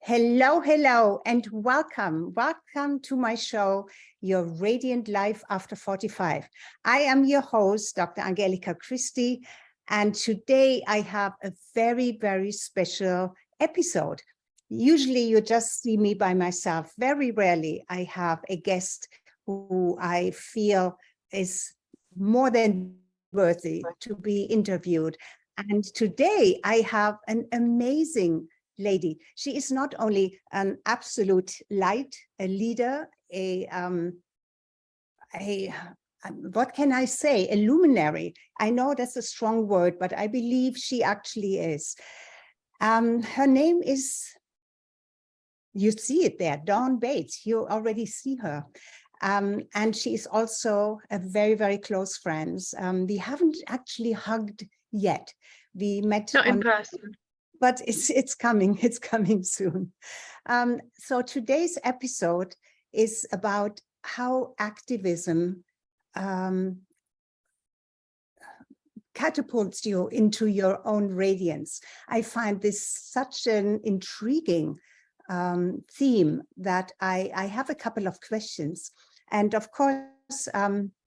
Hello, hello, and welcome. Welcome to my show, Your Radiant Life After 45. I am your host, Dr. Angelika Christie, and today I have a very, very special episode. Usually you just see me by myself. Very rarely I have a guest who I feel is more than worthy to be interviewed. And today I have an amazing lady. She is not only an absolute light, a leader, what can I say, a luminary. I know that's a strong word, but I believe she actually is. Her name is, you see it there, Dawn Bates. You already see her. And she is also a very, very close friend. We haven't actually hugged yet. We met not in person. But it's coming soon. So today's episode is about how activism catapults you into your own radiance. I find this such an intriguing theme that I have a couple of questions. And of course,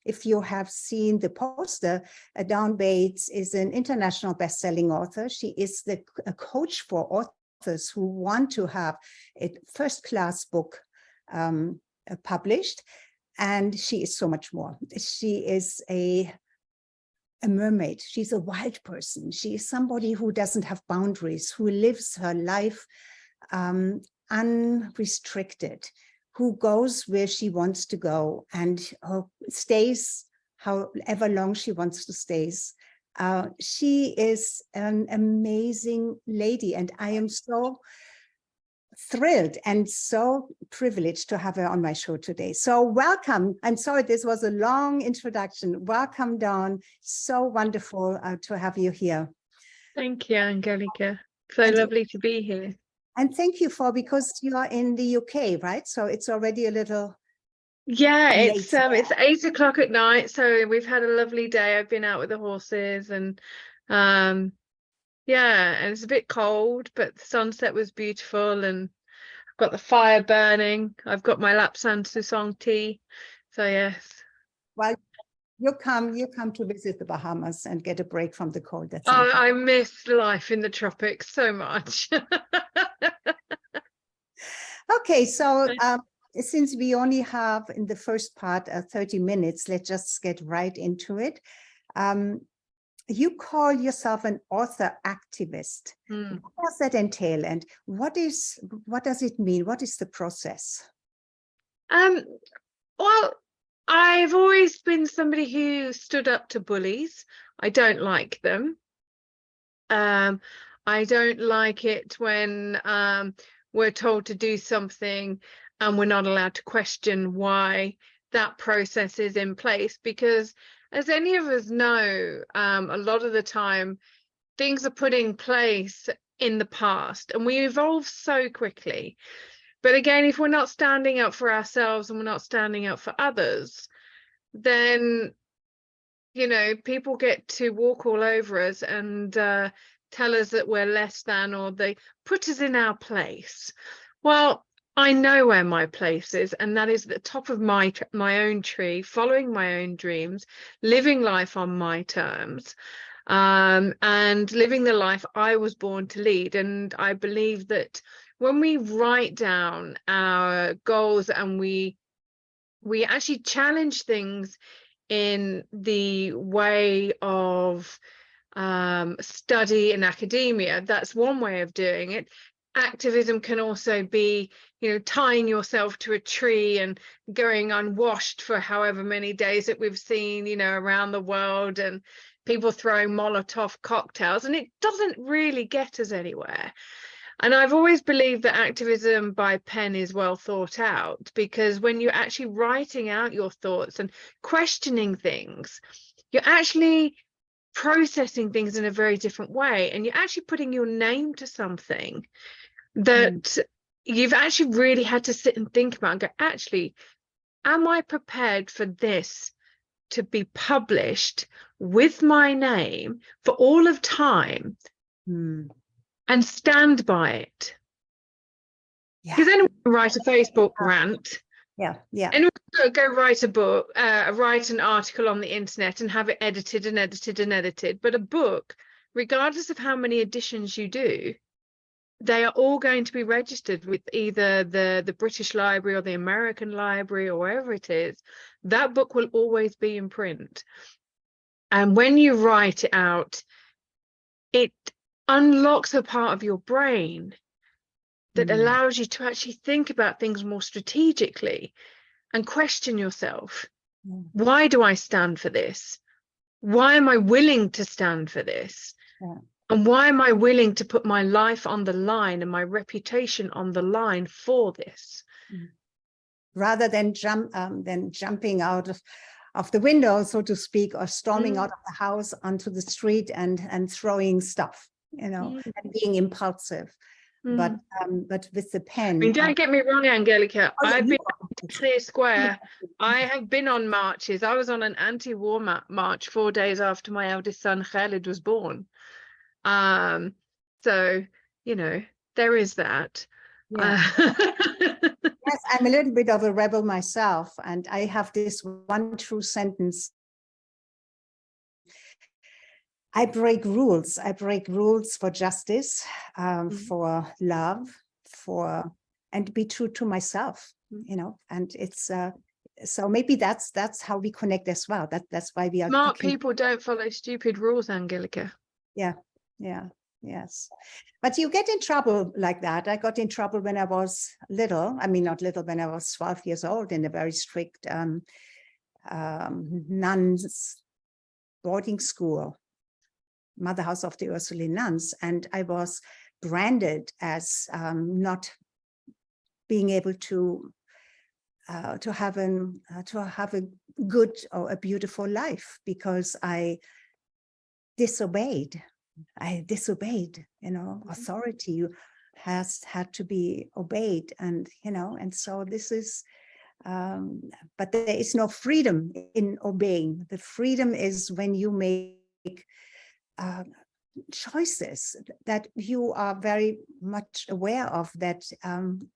if you have seen the poster, Dawn Bates is an international best-selling author. She is a coach for authors who want to have a first-class book published. And she is so much more. She is a mermaid. She's a wild person. She is somebody who doesn't have boundaries, who lives her life unrestricted, who goes where she wants to go and stays however long she wants to stay. She is an amazing lady, and I am so thrilled and so privileged to have her on my show today. So welcome. I'm sorry, this was a long introduction. Welcome, Dawn. So wonderful to have you here. Thank you, Angelika. So lovely to be here. And thank you because you are in the UK, right? So it's already a little. Yeah, it's 8 o'clock at night. So we've had a lovely day. I've been out with the horses and and it's a bit cold, but the sunset was beautiful and I've got the fire burning. I've got my lapsang soussong tea. So yes. Well, you come to visit the Bahamas and get a break from the cold. That's I miss life in the tropics so much. Okay, so since we only have in the first part 30 minutes, let's just get right into it. You call yourself an author activist. What does that entail, and what does it mean? What is the process? Well, I've always been somebody who stood up to bullies. I don't like them. I don't like it when we're told to do something and we're not allowed to question why that process is in place, because as any of us know, a lot of the time things are put in place in the past and we evolve so quickly. But again, if we're not standing up for ourselves and we're not standing up for others, then, you know, people get to walk all over us and tell us that we're less than, or they put us in our place. Well, I know where my place is, and that is at the top of my own tree, following my own dreams, living life on my terms, and living the life I was born to lead. And I believe that when we write down our goals and we actually challenge things in the way of study and academia, that's one way of doing it. Activism can also be, you know, tying yourself to a tree and going unwashed for however many days that we've seen, you know, around the world, and people throwing Molotov cocktails, and it doesn't really get us anywhere. And I've always believed that activism by pen is well thought out, because when you're actually writing out your thoughts and questioning things, you're actually processing things in a very different way, and you're actually putting your name to something that you've actually really had to sit and think about and go, actually, am I prepared for this to be published with my name for all of time and stand by it? Because anyone can write a Facebook rant. Yeah. Anyone can go write a book, write an article on the internet and have it edited and edited and edited. But a book, regardless of how many editions you do, they are all going to be registered with either the British Library or the American Library or wherever it is. That book will always be in print. And when you write it out, it unlocks a part of your brain that allows you to actually think about things more strategically and question yourself. Why do I stand for this? Why am I willing to stand for this? And why am I willing to put my life on the line and my reputation on the line for this? Rather than jumping out of the window, so to speak, or storming out of the house onto the street and throwing stuff, and being impulsive. But with the pen. I mean, don't get me wrong, Angelika. I've been clear square. I have been on marches. I was on an anti-war march 4 days after my eldest son Khalid was born. So there is that. Yes, I'm a little bit of a rebel myself, and I have this one true sentence. I break rules. I break rules for justice, for love, and be true to myself, and it's, so maybe that's how we connect as well. That's why we are smart people don't follow stupid rules, Angelika. Yes. But you get in trouble like that. I got in trouble when I was little. I mean, not little, when I was 12 years old in a very strict nuns boarding school, Mother House of the Ursuline Nuns, and I was branded as not being able to have a good or a beautiful life because I disobeyed. Authority has had to be obeyed, and so this is. But there is no freedom in obeying. The freedom is when you make choices that you are very much aware of, that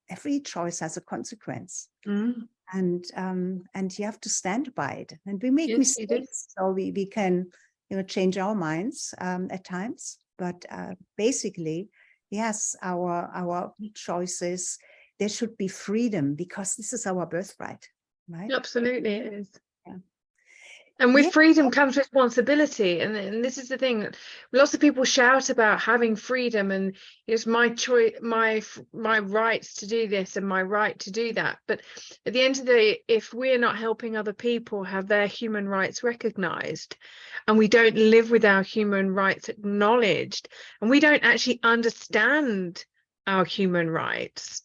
every choice has a consequence, and you have to stand by it. And we make mistakes, so we can change our minds at times. But basically, yes, our choices, there should be freedom, because this is our birthright, right? Absolutely, it is. And with freedom comes responsibility, and this is the thing that lots of people shout about, having freedom and it's my choice, my rights to do this and my right to do that. But at the end of the day, if we're not helping other people have their human rights recognized, and we don't live with our human rights acknowledged, and we don't actually understand our human rights,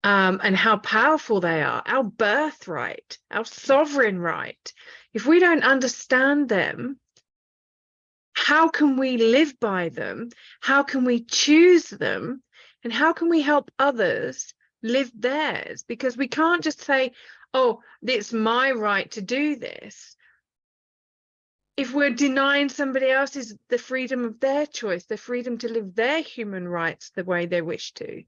and how powerful they are, our birthright, our sovereign right. If we don't understand them, how can we live by them? How can we choose them? And how can we help others live theirs? Because we can't just say, oh, it's my right to do this. If we're denying somebody else's the freedom of their choice, the freedom to live their human rights the way they wish to.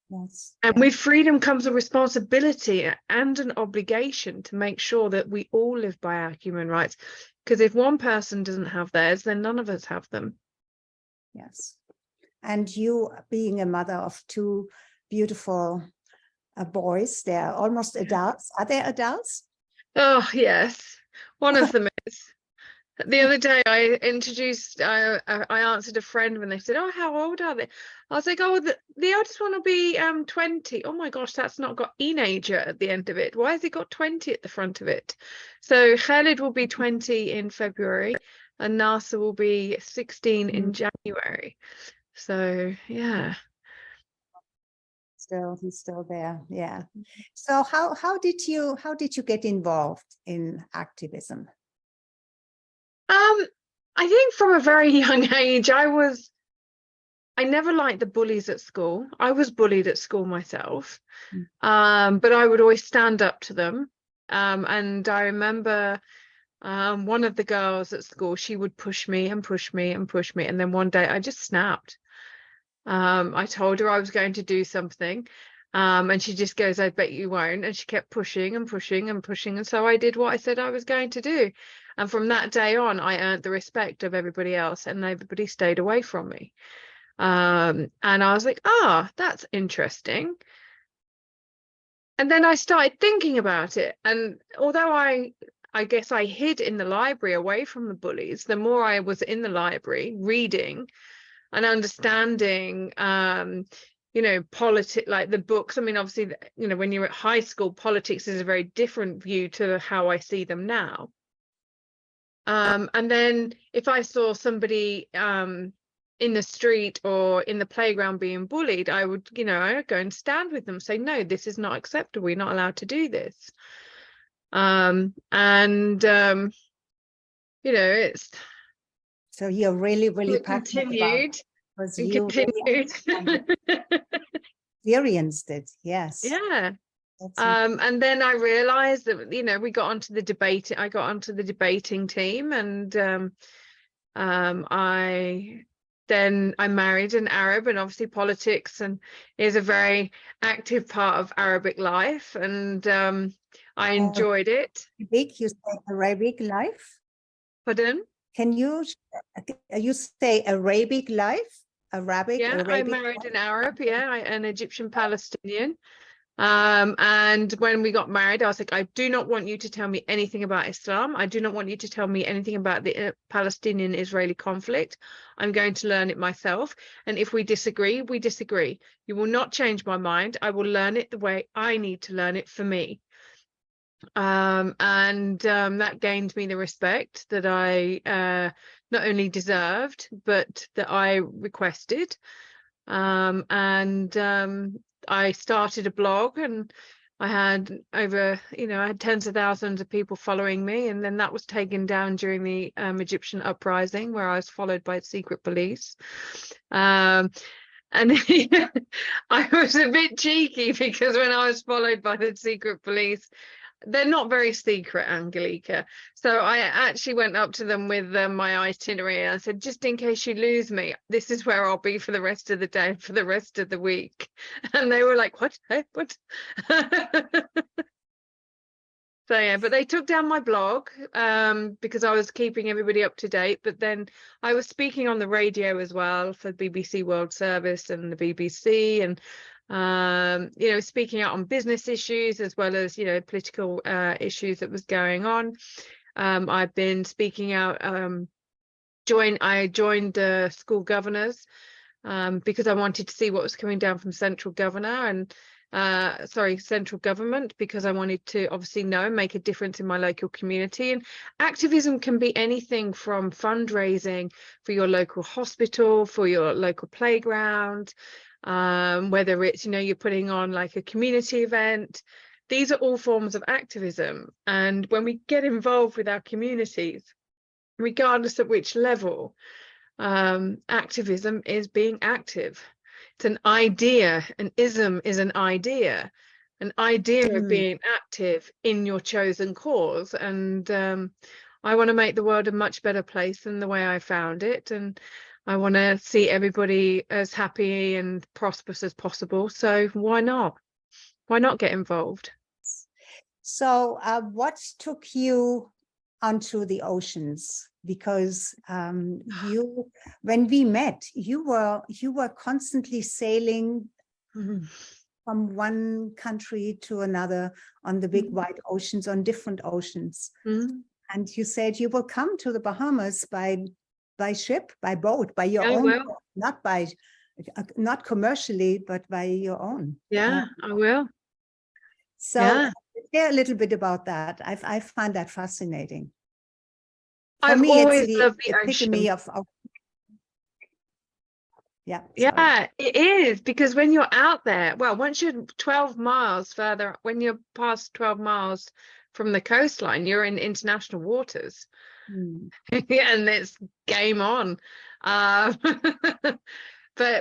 Yes. And with freedom comes a responsibility and an obligation to make sure that we all live by our human rights. Because if one person doesn't have theirs, then none of us have them. Yes. And you, being a mother of two beautiful boys, they're almost adults. Are they adults? Oh, yes. One of them is. The other day I answered a friend when they said, oh, how old are they? I was like, oh, the eldest one will be 20. Oh my gosh, that's not got teenager at the end of it. Why has it got 20 at the front of it? So Khalid will be 20 in February and Nasa will be 16 in January. So yeah. He's still there. Yeah. So how did you get involved in activism? I think from a very young age, I never liked the bullies at school. I was bullied at school myself, but I would always stand up to them. And I remember one of the girls at school, she would push me and push me and push me. And then one day I just snapped. I told her I was going to do something, and she just goes, I bet you won't. And she kept pushing and pushing and pushing. And so I did what I said I was going to do. And from that day on, I earned the respect of everybody else, and everybody stayed away from me. And I was like, that's interesting. And then I started thinking about it. And although I guess I hid in the library away from the bullies, the more I was in the library reading and understanding, politics, like the books. I mean, obviously, when you're at high school, politics is a very different view to how I see them now. And then if I saw somebody in the street or in the playground being bullied, I would go and stand with them, say, no, this is not acceptable. You're not allowed to do this. It's so you're really, really continued. Because you really experienced it. Yes. Yeah. And then I realized that we got onto the debate. I got onto the debating team, and I married an Arab, and obviously politics is a very active part of Arabic life, and I enjoyed it. You say Arabic life? Pardon? Can you say Arabic life? Arabic? Yeah, Arabic I married an Arab, an Egyptian Palestinian. And when we got married, I was like, I do not want you to tell me anything about Islam. I do not want you to tell me anything about the Palestinian-Israeli conflict. I'm going to learn it myself. And if we disagree, we disagree. You will not change my mind. I will learn it the way I need to learn it for me. That gained me the respect that I not only deserved, but that I requested. I started a blog, and I had over, I had tens of thousands of people following me. And then that was taken down during the Egyptian uprising, where I was followed by secret police. And I was a bit cheeky, because when I was followed by the secret police, they're not very secret, Angelika. So I actually went up to them with my itinerary, and I said, just in case you lose me, this is where I'll be for the rest of the day, for the rest of the week. And they were like, what? What? So yeah, but they took down my blog because I was keeping everybody up to date. But then I was speaking on the radio as well for BBC World Service and the BBC, and speaking out on business issues as well as political issues that was going on. I've been speaking out. I joined the school governors because I wanted to see what was coming down from central government, because I wanted to obviously know and make a difference in my local community. And activism can be anything from fundraising for your local hospital, for your local playground, whether it's you're putting on like a community event. These are all forms of activism, and when we get involved with our communities, regardless of which level, activism is being active. It's an idea. An ism is an idea of being active in your chosen cause. And I want to make the world a much better place than the way I found it, and I want to see everybody as happy and prosperous as possible. So why not get involved? So what took you onto the oceans? Because when we met, you were constantly sailing from one country to another on the big wide oceans, on different oceans. And you said you will come to the Bahamas by ship, by boat, by your own, boat, not commercially, but by your own. Yeah, I will. So share a little bit about that. I find that fascinating. For I've me, always it's loved the epitome ocean. of yeah. Yeah, it is, because when you're out there, well, once you're 12 miles further, when you're past 12 miles from the coastline, you're in international waters. And it's game on. But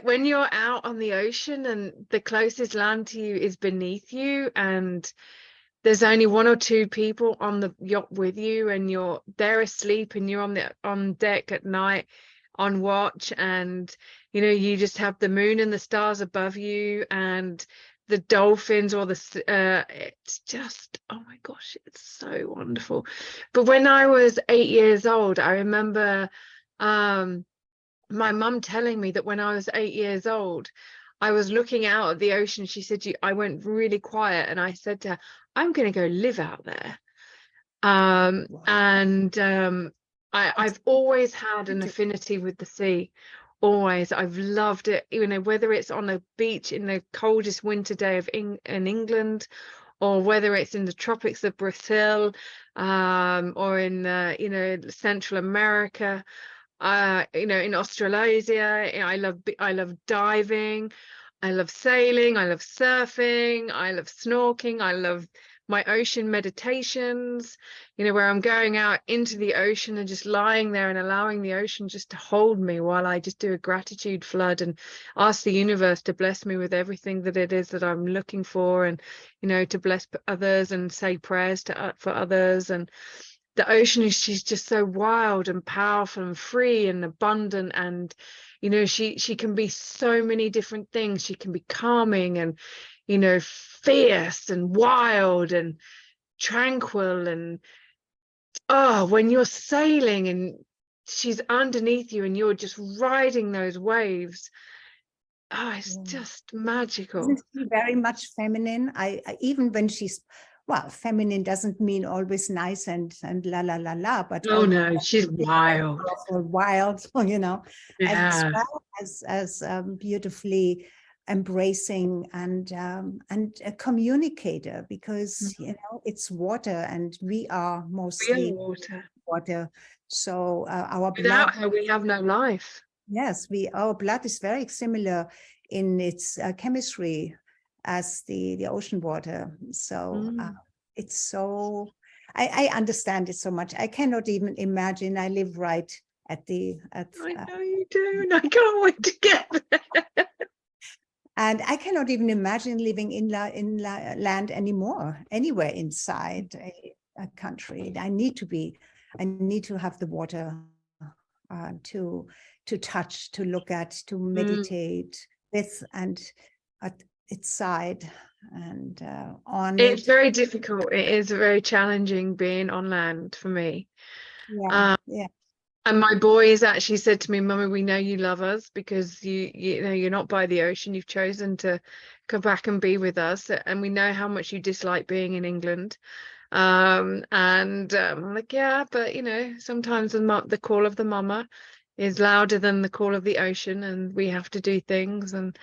when you're out on the ocean and the closest land to you is beneath you, and there's only one or two people on the yacht with you, and they're asleep and you're on deck at night, on watch, and you just have the moon and the stars above you and the dolphins or it's just, oh my gosh, it's so wonderful. But when I was 8 years old, I remember my mum telling me that when I was 8 years old, I was looking out at the ocean. She said, I went really quiet, and I said to her, I'm going to go live out there. I've always had an affinity with the sea. Always. I've loved it, whether it's on a beach in the coldest winter day in England, or whether it's in the tropics of Brazil, or in Central America, in Australasia. I love diving, I love sailing, I love surfing, I love snorkeling, I love my ocean meditations, where I'm going out into the ocean and just lying there and allowing the ocean just to hold me while I just do a gratitude flood and ask the universe to bless me with everything that it is that I'm looking for, and to bless others and say prayers for others. And the ocean she's just so wild and powerful and free and abundant, and she can be so many different things. She can be calming and fierce and wild and tranquil, and when you're sailing and she's underneath you and you're just riding those waves, it's just magical. Isn't she very much feminine? I even when she's, well, feminine doesn't mean always nice and la la la la, but no, she's wild. Wild, as Yeah. well as beautifully embracing and a communicator, because it's water and we are mostly water. So our without blood, her we have no life. Yes, our blood is very similar in its chemistry as the ocean water. So it's so, I understand it so much. I cannot even imagine. I live right at I know you do, and I can't wait to get there. And I cannot even imagine living in land anymore, anywhere inside a country. I need to have the water to touch, to look at, to meditate with and at its side and on It's it. very difficult. It is very challenging being on land for me. Yeah. And my boys actually said to me, Mummy, we know you love us because you're not by the ocean. You've chosen to come back and be with us, and we know how much you dislike being in England. I'm like, yeah, but sometimes the call of the mama is louder than the call of the ocean, and we have to do things. And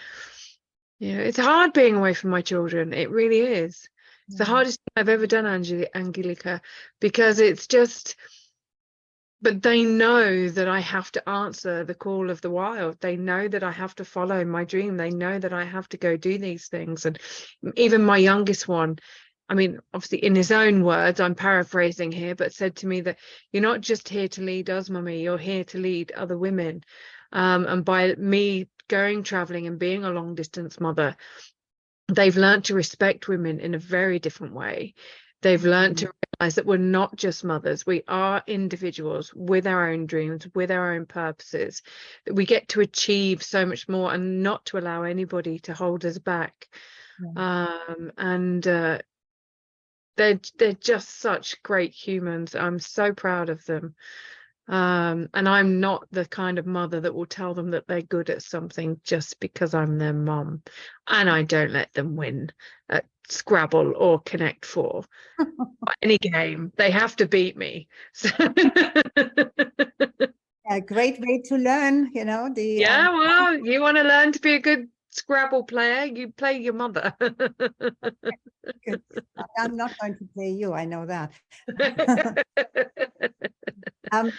it's hard being away from my children. It really is. It's the hardest thing I've ever done, Angelika, because it's just, but they know that I have to answer the call of the wild. They know that I have to follow my dream. They know that I have to go do these things. And even my youngest one, I mean, obviously in his own words, I'm paraphrasing here, but said to me that you're not just here to lead us, Mummy, you're here to lead other women. And by me going traveling and being a long distance mother, they've learned to respect women in a very different way. They've learned to realize that we're not just mothers. We are individuals with our own dreams, with our own purposes, that we get to achieve so much more and not to allow anybody to hold us back. They're just such great humans. I'm so proud of them. And I'm not the kind of mother that will tell them that they're good at something just because I'm their mum. And I don't let them win at Scrabble or Connect Four. Any game, they have to beat me. So A great way to learn, yeah, well, you want to learn to be a good Scrabble player, you play your mother. I'm not going to play you, I know that. I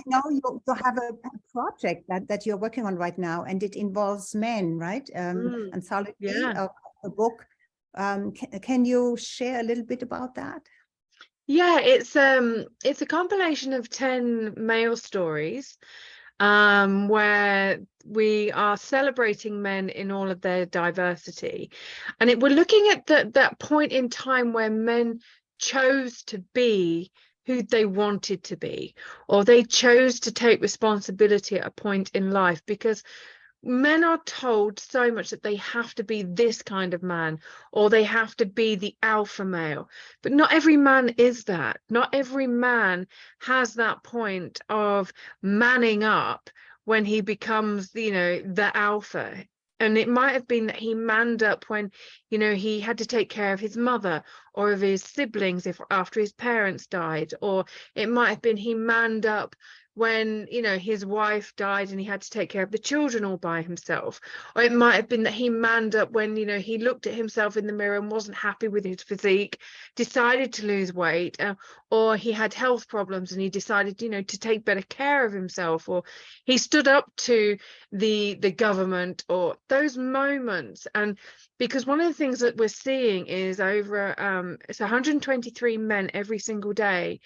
know you have a project that you're working on right now, and it involves men, right? Anthology of a book. Can you share a little bit about that? Yeah, it's a compilation of 10 male stories, where we are celebrating men in all of their diversity, and we're looking at that point in time where men chose to be who they wanted to be, or they chose to take responsibility at a point in life, because men are told so much that they have to be this kind of man, or they have to be the alpha male. But not every man is that. Not every man has that point of manning up when he becomes, the alpha. And it might have been that he manned up when, he had to take care of his mother or of his siblings after his parents died. Or it might have been he manned up when, his wife died and he had to take care of the children all by himself. Or it might have been that he manned up when, he looked at himself in the mirror and wasn't happy with his physique, decided to lose weight, or he had health problems and he decided, to take better care of himself, or he stood up to the government, or those moments. And because one of the things that we're seeing is it's 123 men every single day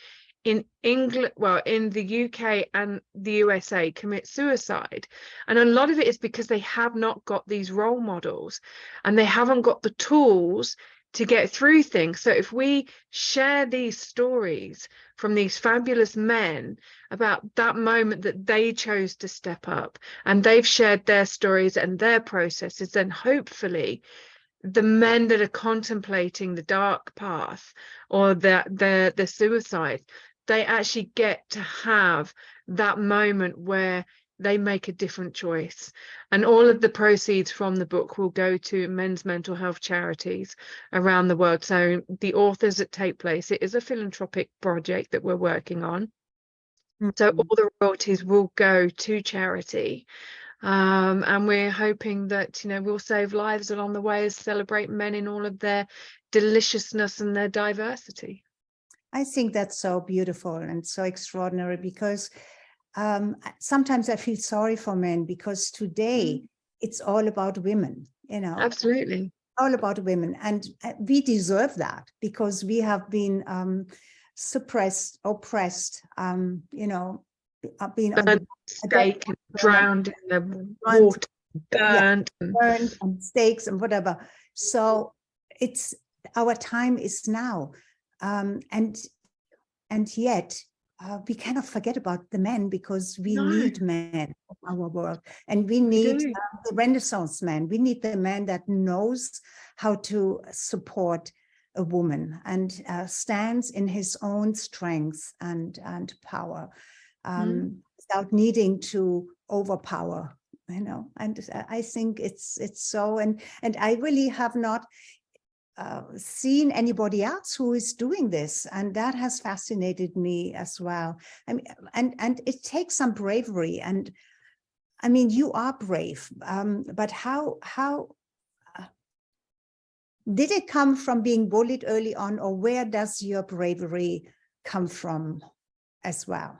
in England, well, in the UK and the USA, commit suicide. And a lot of it is because they have not got these role models and they haven't got the tools to get through things. So if we share these stories from these fabulous men about that moment that they chose to step up, and they've shared their stories and their processes, then hopefully the men that are contemplating the dark path or the suicide, they actually get to have that moment where they make a different choice. And all of the proceeds from the book will go to men's mental health charities around the world. So the authors that take place, it is a philanthropic project that we're working on. So all the royalties will go to charity. And we're hoping that, we'll save lives along the way as celebrate men in all of their deliciousness and their diversity. I think that's so beautiful and so extraordinary, because sometimes I feel sorry for men, because today it's all about women, Absolutely. all about women. And we deserve that, because we have been suppressed, oppressed, been on the stake, drowned in the water, burned, burned and stakes and whatever. So it's, our time is now. And yet we cannot forget about the men, because we need men in our world, and we need the Renaissance man. We need the man that knows how to support a woman and stands in his own strength and power, without needing to overpower. And I think it's so, and I really have not seen anybody else who is doing this, and that has fascinated me as well. I mean, and it takes some bravery, and I mean, you are brave, but how did it come from being bullied early on, or where does your bravery come from as well?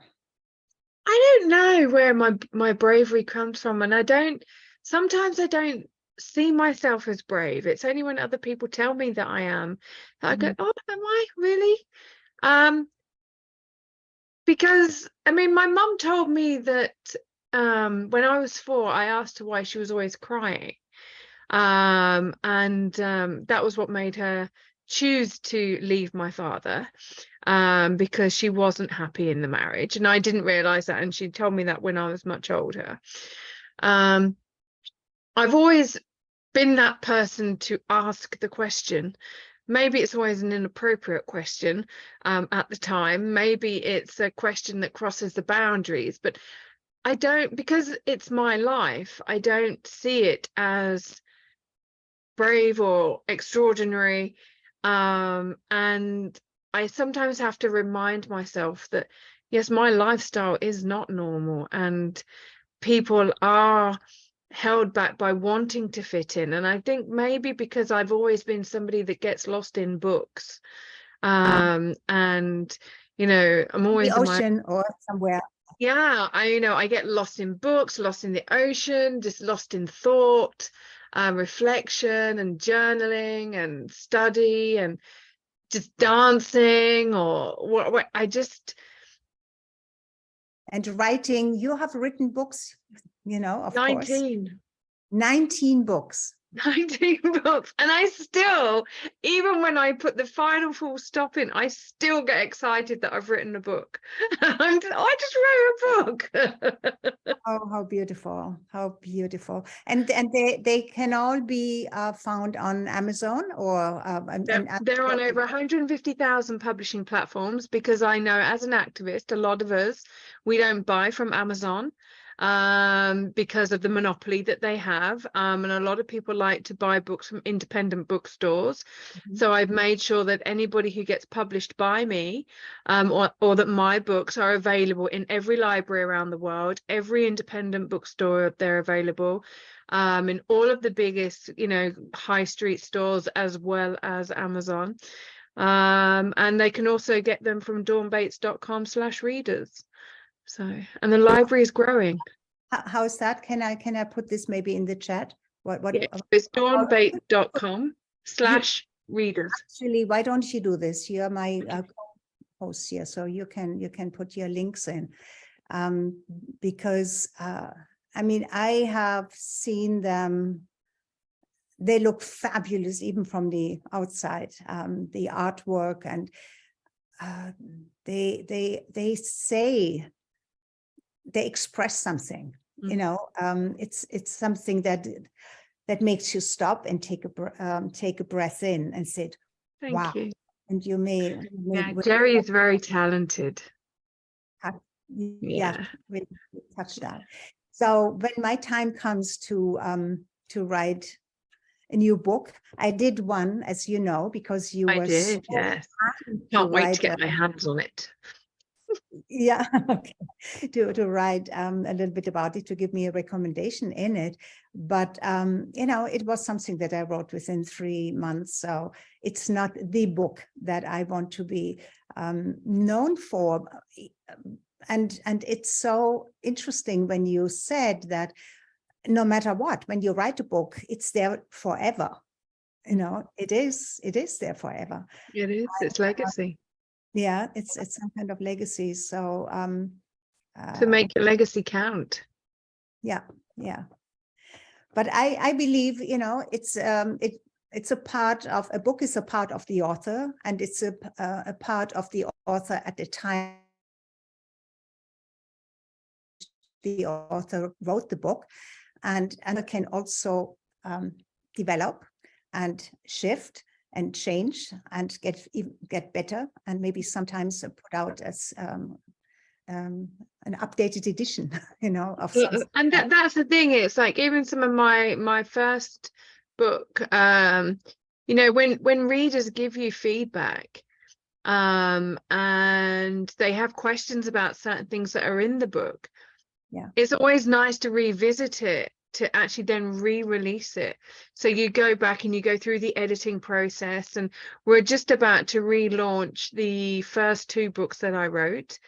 I don't know where my bravery comes from, and sometimes I don't see myself as brave. It's only when other people tell me that I am that I go, oh, am I really? Because I mean, my mum told me that when I was 4, I asked her why she was always crying, and that was what made her choose to leave my father, because she wasn't happy in the marriage, and I didn't realize that, and she told me that when I was much older. I've always been that person to ask the question. Maybe it's always an inappropriate question at the time. Maybe it's a question that crosses the boundaries, but I don't, because it's my life, I don't see it as brave or extraordinary. And I sometimes have to remind myself that, yes, my lifestyle is not normal, and people are held back by wanting to fit in. And I think maybe because I've always been somebody that gets lost in books, and I'm always the ocean or somewhere. I get lost in books, lost in the ocean, just lost in thought, reflection and journaling and study and just dancing, or what I just, and writing. You have written books, of 19. course. 19 books. 19 books, and I still, even when I put the final full stop in, I still get excited that I've written a book. I just wrote a book. Oh, how beautiful, how beautiful. And they can all be found on Amazon or They're on over 150,000 publishing platforms, because I know as an activist, a lot of us, we don't buy from Amazon because of the monopoly that they have. And a lot of people like to buy books from independent bookstores. So I've made sure that anybody who gets published by me, or that my books are available in every library around the world, every independent bookstore, they're available. In all of the biggest, high street stores, as well as Amazon. And they can also get them from dawnbates.com/readers. So, and the library is growing. How's that? Can I put this maybe in the chat? Yeah, it's dawnbates.com/readers. Actually, why don't you do this? You're my host here, so you can put your links in, because I mean, I have seen them. They look fabulous, even from the outside. The artwork, and they say, they express something. It's something that makes you stop and take a breath in and say, Thank you. And you may Jerry is very talented. Really touch that. So when my time comes to write a new book, I did one, as you know, because you were did, yes. Can't wait to get my hands on it. Yeah, okay. To write a little bit about it, to give me a recommendation in it. But it was something that I wrote within 3 months. So it's not the book that I want to be known for. And it's so interesting when you said that no matter what, when you write a book, it's there forever. It is there forever. It is, it's legacy. Yeah, it's some kind of legacy. So to make your legacy count. Yeah. But I believe, it's a part of a book, is a part of the author, and it's a part of the author at the time the author wrote the book, and it can also develop and shift and change and get better, and maybe sometimes put out as an updated edition, of something. And that's the thing. It's like, even some of my first book, when readers give you feedback, and they have questions about certain things that are in the book, it's always nice to revisit it, to actually then re-release it. So you go back and you go through the editing process, and we're just about to relaunch the first 2 books that I wrote.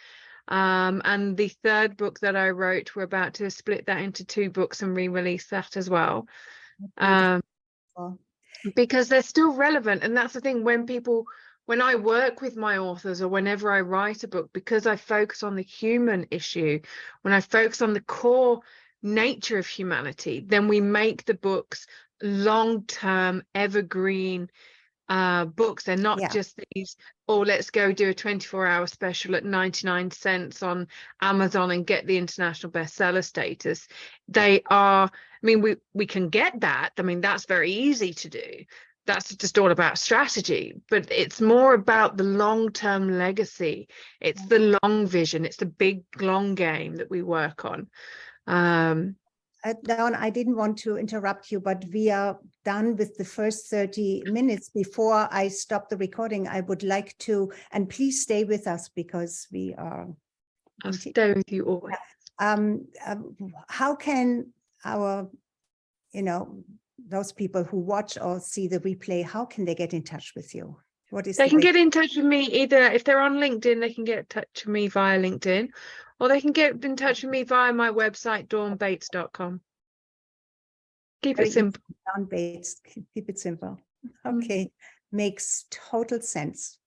And the 3rd book that I wrote, we're about to split that into 2 books and re-release that as well. Because they're still relevant. And that's the thing, when I work with my authors, or whenever I write a book, because I focus on the human issue, when I focus on the core nature of humanity, then we make the books long-term, evergreen books. They're not just these, let's go do a 24-hour special at 99 cents on Amazon and get the international bestseller status. They are, we can get that. That's very easy to do. That's just all about strategy, but it's more about the long-term legacy. It's the long vision. It's the big long game that we work on. Dawn, I didn't want to interrupt you, but we are done with the first 30 minutes. Before I stop the recording, I would like to, and please stay with us, because we are. I'll stay with you always. How can our, those people who watch or see the replay, how can they get in touch with you? They can get in touch with me either, if they're on LinkedIn, they can get in touch with me via LinkedIn, or they can get in touch with me via my website, dawnbates.com. Keep it simple. Dawn Bates, keep it simple. Okay, makes total sense.